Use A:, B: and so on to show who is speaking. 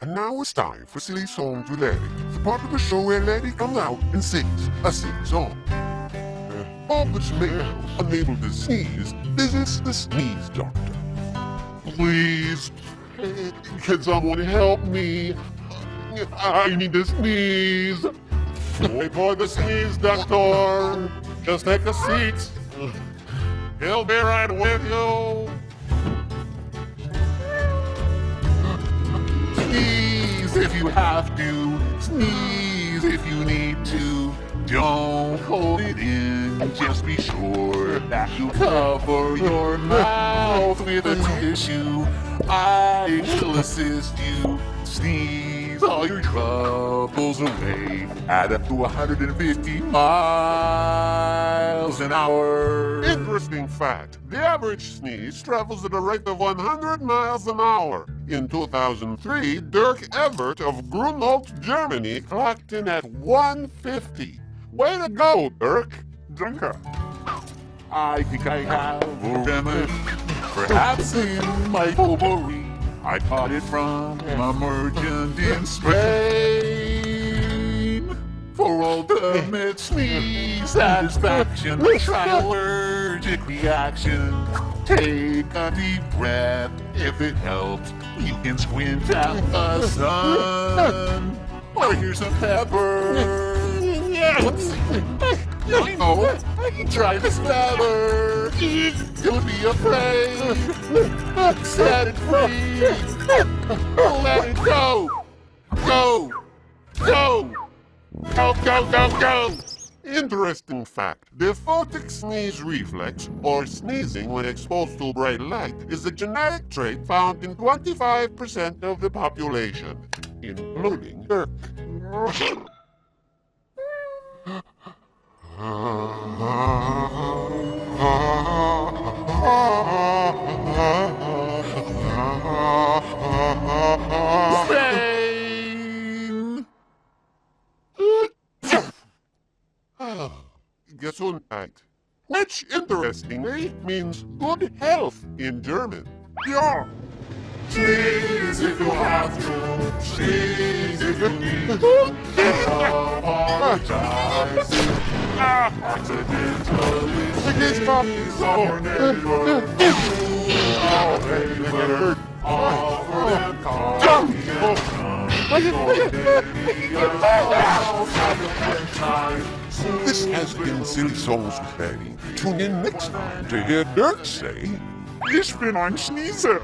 A: And now it's time for Silly Songs with Larry, the part of the show where Larry comes out and sings a silly song. Bob the Snail, unable to sneeze, visits the sneeze doctor. Please, can someone help me? I need to sneeze. Wait for the sneeze doctor. Just take a seat. He'll be right with you. Sneeze if you have to. Sneeze if you need to. Don't hold it in. Just be sure that you cover your mouth with a tissue. I will assist you. Sneeze all your troubles away at up to 150 miles an hour. Interesting fact. The average sneeze travels at a rate of 100 miles an hour. In 2003, Dirk Evert of Grunwald, Germany clocked in at 150. Way to go, Dirk.
B: Danke.
C: I think I have a remedy, perhaps in my potpourri. I caught it from a merchant in Spain. For ultimate sneeze satisfaction, try allergic reaction. Take a deep breath. If it helps, you can squint at the sun. Or here's some pepper. I know. Try this better. Don't be afraid. Set it free. Let it go. Go. Go. Go, go, go, go.
A: Interesting fact. The photic sneeze reflex, or sneezing when exposed to bright light, is a genetic trait found in 25% of the population, including Dirk.
C: Spain!
A: Gesundheit, which interestingly means good health in German.
B: Ja.
C: Sneeze if you have to. Sneeze if you need to. Apologize. Accidentally sneeze on your neighbor. Offer them coffee
A: This has been Silly Songs with Larry. Tune in next time to hear Dirk say,
B: Ich bin ein Schnieser.